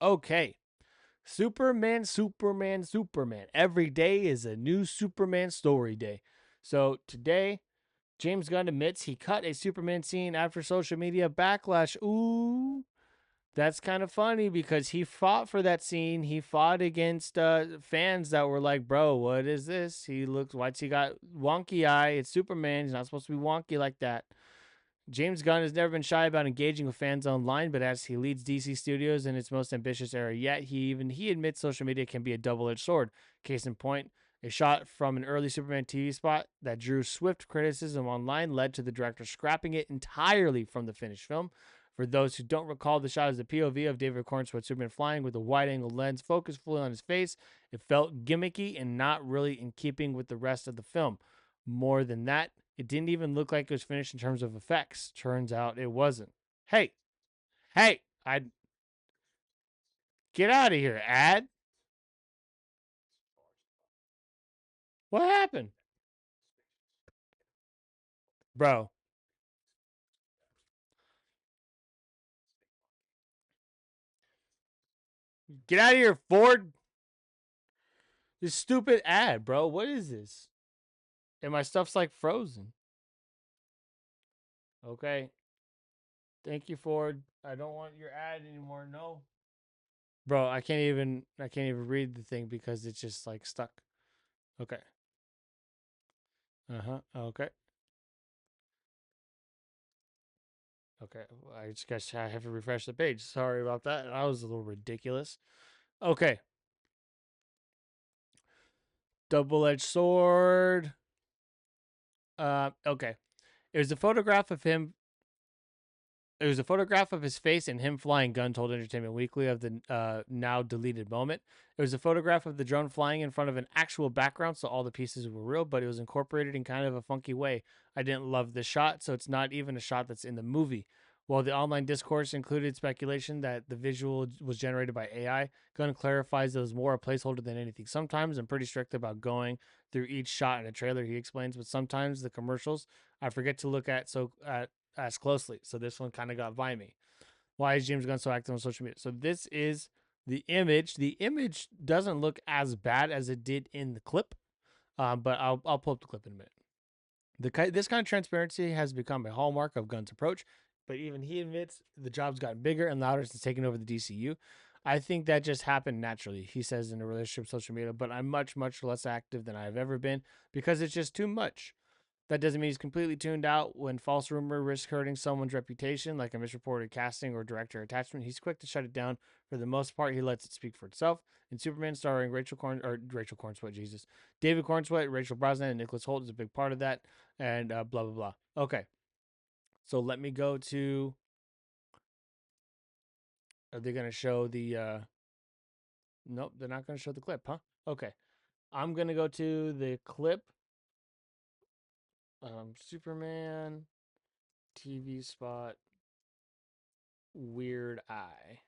Okay. Superman. Every day is a new Superman story day. So today, James Gunn admits he cut a Superman scene after social media backlash. Ooh, that's kind of funny because he fought for that scene. He fought against fans that were like, "Bro, what is this? He looks why's he got wonky eye? It's Superman. He's not supposed to be wonky like that." James Gunn has never been shy about engaging with fans online, but as he leads DC Studios in its most ambitious era yet, he admits social media can be a double-edged sword. Case in point, a shot from an early Superman TV spot that drew swift criticism online led to the director scrapping it entirely from the finished film. For those who don't recall, the shot is the POV of David Cornsworth Superman flying with a wide-angle lens focused fully on his face. It felt gimmicky and not really in keeping with the rest of the film. More than that, it didn't even look like it was finished in terms of effects. Turns out it wasn't. Hey, hey, I get out of here, ad. What happened? Bro, get out of here, Ford. This stupid ad, bro. What is this? And my stuff's like frozen. Okay. Thank you, Ford. I don't want your ad anymore. No. Bro, I can't even read the thing because it's just like stuck. Okay. Uh-huh. Okay. Okay. I just guess I have to refresh the page. Sorry about that. That was a little ridiculous. Okay. Double-edged sword. Okay. It was a photograph of him. It was a photograph of his face and him flying. Gun told Entertainment Weekly of the now deleted moment. It was a photograph of the drone flying in front of an actual background, so all the pieces were real, but it was incorporated in kind of a funky way. I didn't love the shot, so it's not even a shot that's in the movie. While the online discourse included speculation that the visual was generated by AI, Gunn clarifies it was more a placeholder than anything. Sometimes I'm pretty strict about going through each shot in a trailer, he explains, but sometimes the commercials I forget to look at as closely. So this one kind of got by me. Why is James Gunn so active on social media? So this is the image. The image doesn't look as bad as it did in the clip, but I'll pull up the clip in a minute. This kind of transparency has become a hallmark of Gunn's approach, but even he admits the job's gotten bigger and louder since taking over the DCU. I think that just happened naturally, he says in a relationship social media, but I'm much, much less active than I've ever been because it's just too much. That doesn't mean he's completely tuned out. When false rumor risks hurting someone's reputation, like a misreported casting or director attachment, he's quick to shut it down. For the most part, he lets it speak for itself. In Superman, starring Rachel Cornsweet, Jesus, David Cornsweet, Rachel Brosnan, and Nicholas Holt is a big part of that, and blah blah blah. Okay, so let me go to. Are they going to show the? Nope, they're not going to show the clip, huh? Okay, I'm going to go to the clip. Superman TV spot Weird Eye.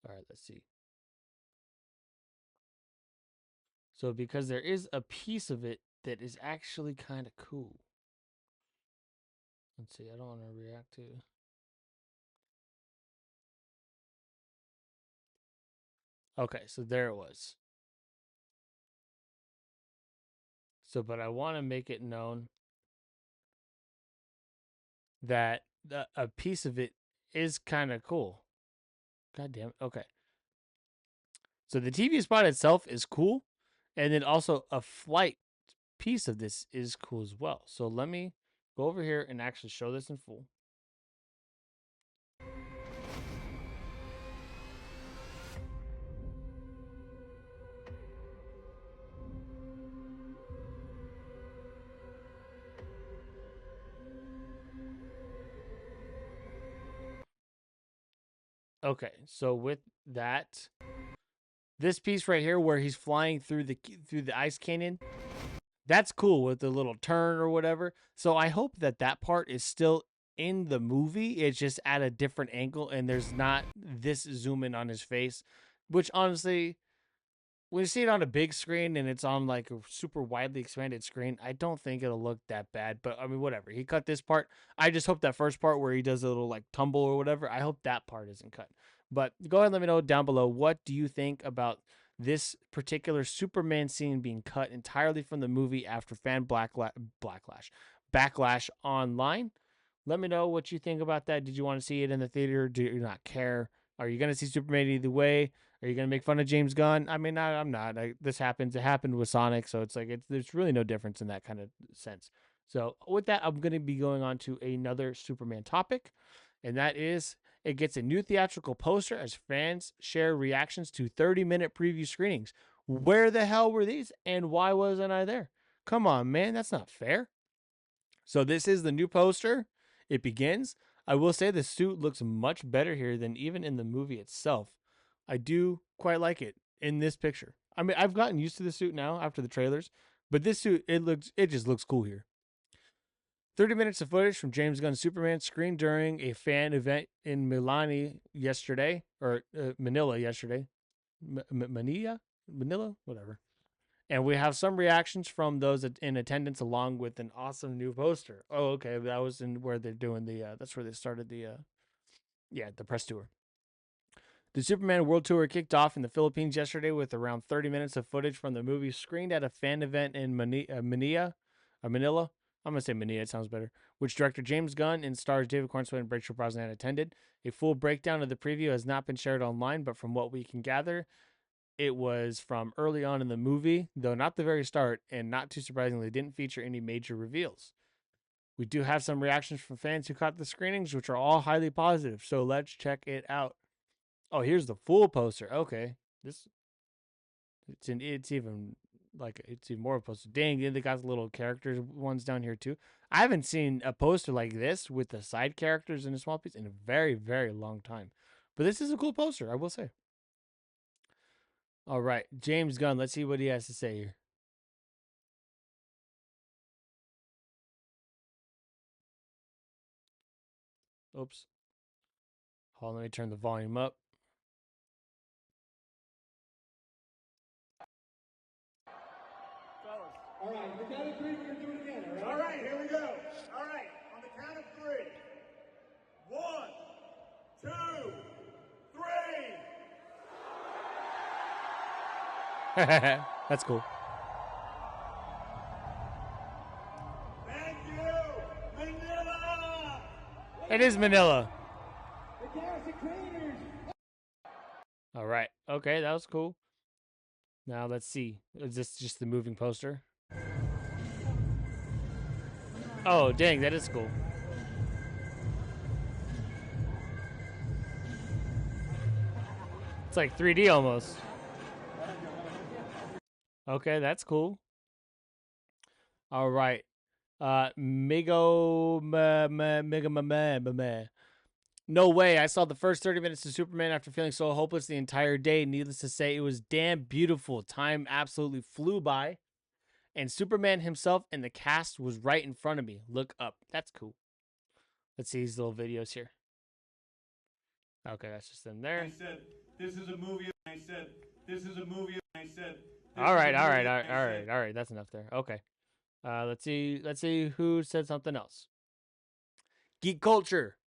All right, let's see. So because there is a piece of it that is actually kind of cool. Let's see. I don't want to react to. Okay, so there it was. So, but I want to make it known that a piece of it is kind of cool. God damn it. Okay. So the TV spot itself is cool. And then also a flight piece of this is cool as well. So let me go over here and actually show this in full. Okay, so with that, this piece right here where he's flying through the ice canyon, that's cool with the little turn or whatever. So I hope that that part is still in the movie. It's just at a different angle and there's not this zoom in on his face, which honestly when you see it on a big screen and it's on like a super widely expanded screen, I don't think it'll look that bad. But I mean, whatever. He cut this part. I just hope that first part where he does a little like tumble or whatever, I hope that part isn't cut. But go ahead and let me know down below, what do you think about this particular Superman scene being cut entirely from the movie after backlash online? Let me know what you think about that. Did you want to see it in the theater? Do you not care? Are you going to see Superman either way? Are you going to make fun of James Gunn? I mean, I'm not. This happens. It happened with Sonic, so it's like there's really no difference in that kind of sense. So with that, I'm going to be going on to another Superman topic, and that is it gets a new theatrical poster as fans share reactions to 30-minute preview screenings. Where the hell were these, and why wasn't I there? Come on, man, that's not fair. So this is the new poster. It begins. I will say the suit looks much better here than even in the movie itself. I do quite like it in this picture. I mean, I've gotten used to the suit now after the trailers, but this suit, it just looks cool here. 30 minutes of footage from James Gunn's Superman screened during a fan event in Manila yesterday. Manila, whatever. And we have some reactions from those in attendance, along with an awesome new poster. Oh, okay, that was in where they're doing the. That's where they started the press tour. The Superman World Tour kicked off in the Philippines yesterday with around 30 minutes of footage from the movie screened at a fan event in Manila. I'm going to say Manila, it sounds better. Which director James Gunn and stars David Cornswell and Rachel Brosnahan attended. A full breakdown of the preview has not been shared online, but from what we can gather, it was from early on in the movie, though not the very start, and not too surprisingly, didn't feature any major reveals. We do have some reactions from fans who caught the screenings, which are all highly positive, so let's check it out. Oh, here's the full poster. Okay, it's even more of a poster. Dang, they got the little characters ones down here too. I haven't seen a poster like this with the side characters in a small piece in a very, very long time. But this is a cool poster, I will say. All right, James Gunn. Let's see what he has to say here. Oops. Hold on, let me turn the volume up. All right, on the count of three, we're going to do it again, all right? Here we go. All right, on the count of three. 1, 2, 3. That's cool. Thank you, Manila. It is Manila. The Garrison Craters. All right. Okay, that was cool. Now let's see. Is this just the moving poster? Oh, dang, that is cool. It's like 3D almost. Okay, that's cool. All right. No way. I saw the first 30 minutes of Superman after feeling so hopeless the entire day. Needless to say, it was damn beautiful. Time absolutely flew by. And Superman himself and the cast was right in front of me. Look up. That's cool. Let's see these little videos here. Okay, that's just them there. I said, this is a movie. I said, this is a movie. I said, all right. That's enough there. Okay. Let's see who said something else. Geek Culture.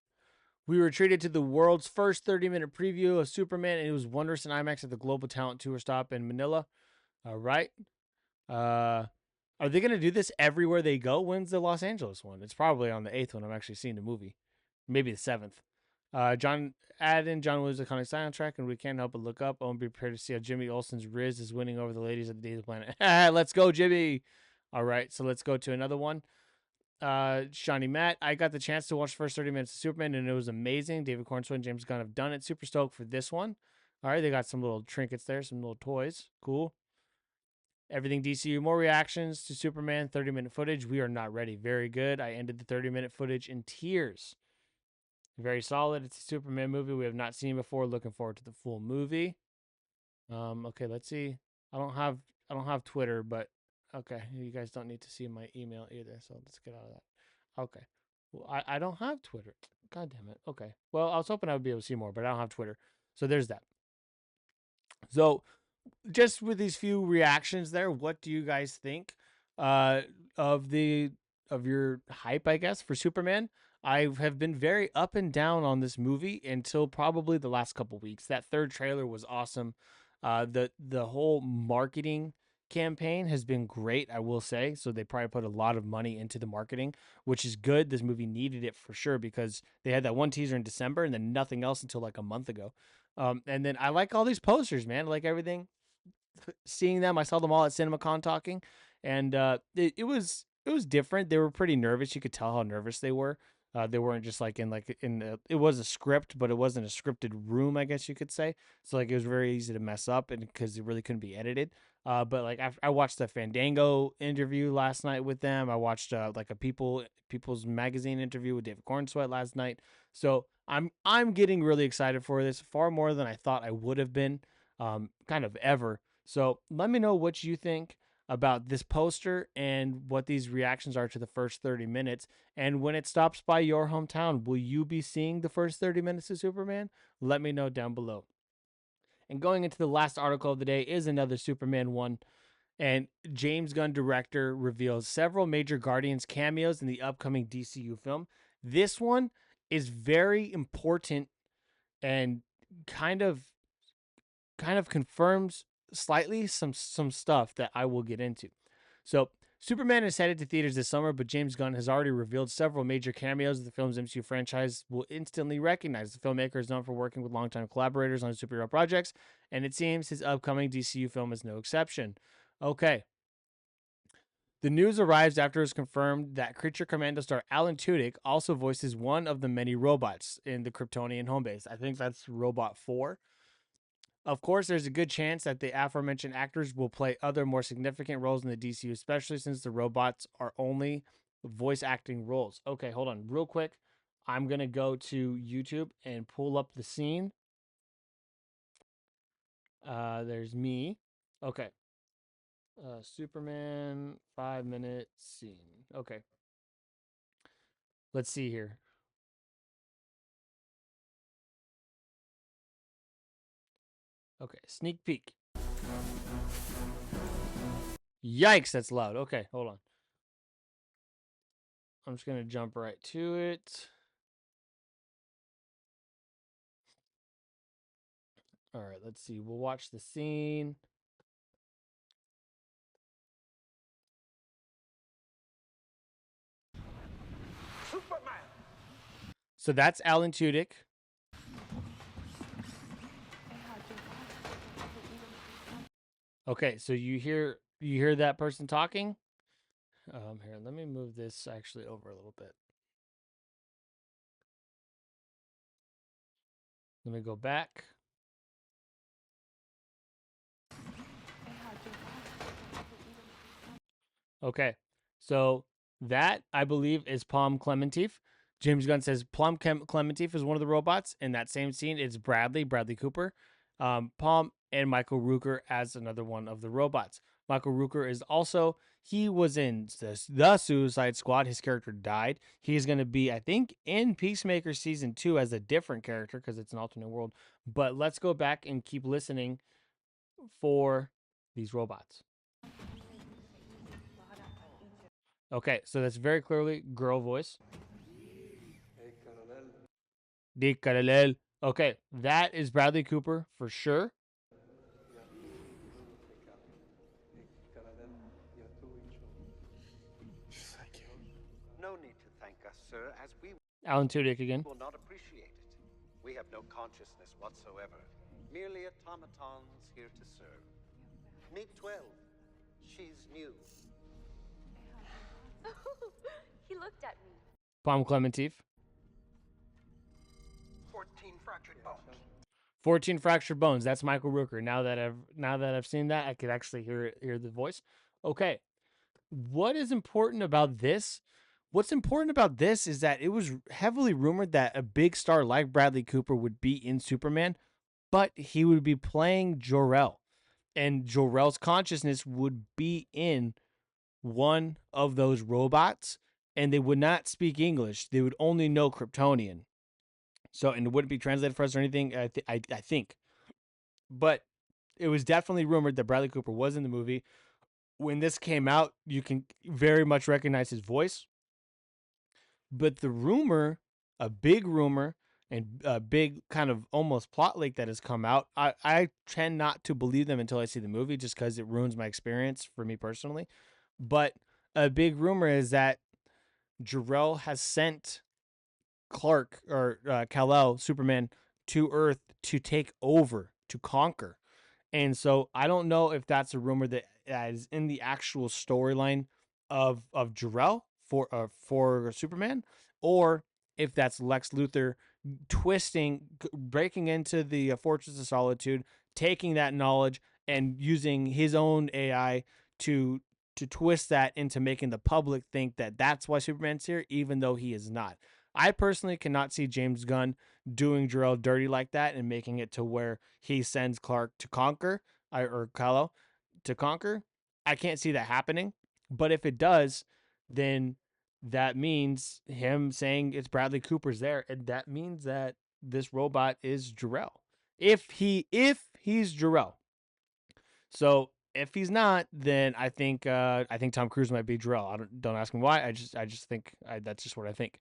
We were treated to the world's first 30-minute preview of Superman, and it was wondrous in IMAX at the Global Talent Tour stop in Manila. All right. Are they going to do this everywhere they go? When's the Los Angeles one? It's probably on the 8th when I'm actually seeing the movie. Maybe the 7th. John Williams' iconic soundtrack, and we can't help but look up. I won't be prepared to see how Jimmy Olsen's Riz is winning over the ladies of the Days Planet. Let's go, Jimmy. All right, so let's go to another one. Shawnee Matt, I got the chance to watch the first 30 minutes of Superman, and it was amazing. David Cornswell and James Gunn have done it. Super stoked for this one. All right, they got some little trinkets there, some little toys. Cool. Everything DCU, more reactions to Superman, 30-minute footage. We are not ready. Very good. I ended the 30-minute footage in tears. Very solid. It's a Superman movie we have not seen before. Looking forward to the full movie. Okay, let's see. I don't have Twitter, but okay, you guys don't need to see my email either, so let's get out of that. Okay. Well, I don't have Twitter. God damn it. Okay. Well, I was hoping I would be able to see more, but I don't have Twitter. So there's that. So just with these few reactions there, what do you guys think uh, of the of your hype? I guess for Superman, I have been very up and down on this movie until probably the last couple weeks. That third trailer was awesome. The whole marketing campaign has been great, I will say. So they probably put a lot of money into the marketing, which is good. This movie needed it for sure because they had that one teaser in December and then nothing else until like a month ago. And then I like all these posters, man. I like everything seeing them. I saw them all at CinemaCon talking, and it was different. They were pretty nervous. You could tell how nervous they were. They weren't just it was a script, but it wasn't a scripted room, I guess you could say. So like it was very easy to mess up, and because it really couldn't be edited. But like I watched the Fandango interview last night with them. I watched like a People's Magazine interview with David Cornsweet last night. So I'm getting really excited for this, far more than I thought I would have been, kind of ever. So let me know what you think about this poster and what these reactions are to the first 30 minutes. And when it stops by your hometown, will you be seeing the first 30 minutes of Superman? Let me know down below. And going into the last article of the day is another Superman one. And James Gunn director reveals several major Guardians cameos in the upcoming DCU film. This one is very important and kind of confirms slightly some stuff that I will get into. So, Superman is headed to theaters this summer, but James Gunn has already revealed several major cameos that the film's MCU franchise will instantly recognize. The filmmaker is known for working with longtime collaborators on superhero projects, and it seems his upcoming DCU film is no exception. Okay. The news arrives after it was confirmed that Creature Commando star Alan Tudyk also voices one of the many robots in the Kryptonian home base. I think that's Robot 4. Of course, there's a good chance that the aforementioned actors will play other more significant roles in the DCU, especially since the robots are only voice acting roles. Okay, hold on, real quick. I'm gonna go to YouTube and pull up the scene. There's me. Okay. Superman 5 minute scene. Okay. Let's see here. Okay, sneak peek. Yikes, that's loud. Okay, hold on. I'm just gonna jump right to it. All right, let's see. We'll watch the scene. Superman. So that's Alan Tudyk. Okay, so you hear that person talking? Here, let me move this actually over a little bit. Let me go back. Okay, so that I believe is Palm Clementif. James Gunn says Palm Clementif is one of the robots. In that same scene, it's Bradley Cooper, Palm, and Michael Rooker as another one of the robots. Michael Rooker is also, he was in the Suicide Squad. His character died. He's going to be, I think, in Peacemaker season 2 as a different character because it's an alternate world. But let's go back and keep listening for these robots. Okay, so that's very clearly girl voice. Di Caralel. Okay, that is Bradley Cooper for sure. No need to thank us, sir, as we Alan Tudyk again. will not appreciate it. We have no consciousness whatsoever, merely automatons here to serve. Meet 12. She's new. He looked at me. Palm Clementif. 14 fractured bones. 14 fractured bones. That's Michael Rooker. Now that I've seen that, I could actually hear the voice. Okay. What is important about this? What's important about this is that it was heavily rumored that a big star like Bradley Cooper would be in Superman, but he would be playing Jor-El. And Jor-El's consciousness would be in one of those robots, and they would not speak English. They would only know Kryptonian. So, and it wouldn't be translated for us or anything, I think. But it was definitely rumored that Bradley Cooper was in the movie. When this came out, you can very much recognize his voice. But the rumor, a big rumor, and a big kind of almost plot leak that has come out, I tend not to believe them until I see the movie, just because it ruins my experience for me personally. But a big rumor is that Jor-El has sent Clark or Kal-El, Superman, to Earth to take over, to conquer. And so I don't know if that's a rumor that is in the actual storyline of Jor-El for Superman, or if that's Lex Luthor breaking into the Fortress of Solitude, taking that knowledge and using his own AI to twist that into making the public think that that's why Superman's here, even though he is not. I personally cannot see James Gunn doing Jor-El dirty like that and making it to where he sends Clark to conquer, or Kal-El to conquer. I can't see that happening. But if it does, then that means him saying it's Bradley Cooper's there, and that means that this robot is Jor-El. If he's Jor-El. So if he's not, then I think Tom Cruise might be Jor-El. Don't ask me why. I just think that's just what I think.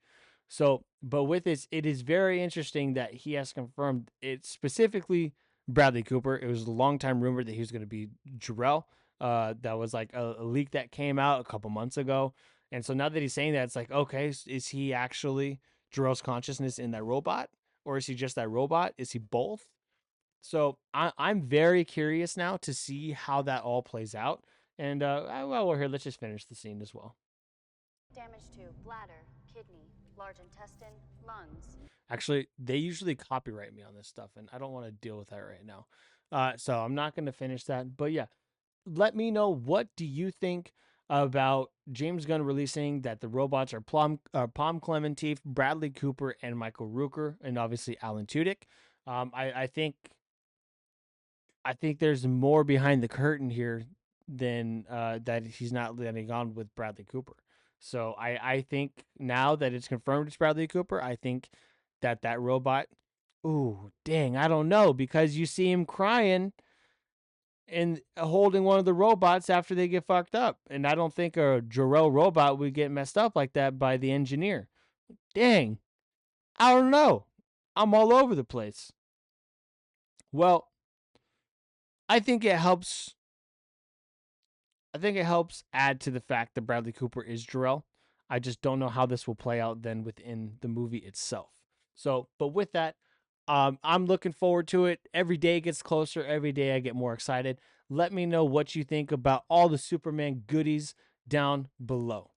So, but with this, it is very interesting that he has confirmed it specifically Bradley Cooper. It was a long time rumor that he was going to be Jor-El. That was like a leak that came out a couple months ago, and so now that he's saying that, it's like, okay, is he actually Jor-El's consciousness in that robot, or is he just that robot? Is he both? So I'm very curious now to see how that all plays out. And well, we're here. Let's just finish the scene as well. Damage to bladder, kidney, large intestine, lungs. Actually, they usually copyright me on this stuff, and I don't want to deal with that right now. So I'm not going to finish that. But yeah, let me know, what do you think about James Gunn releasing that the robots are Palm Clementif, Bradley Cooper, and Michael Rooker, and obviously Alan Tudyk. I think there's more behind the curtain here than that he's not letting on with Bradley Cooper. So I think now that it's confirmed it's Bradley Cooper, I think that robot. Ooh, dang, I don't know, because you see him crying and holding one of the robots after they get fucked up, and I don't think a Jor-El robot would get messed up like that by the engineer. Dang, I don't know. I'm all over the place. Well, I think it helps I think it helps add to the fact that Bradley Cooper is Jor-El. I just don't know how this will play out then within the movie itself. So, but with that, I'm looking forward to it. Every day gets closer. Every day I get more excited. Let me know what you think about all the Superman goodies down below.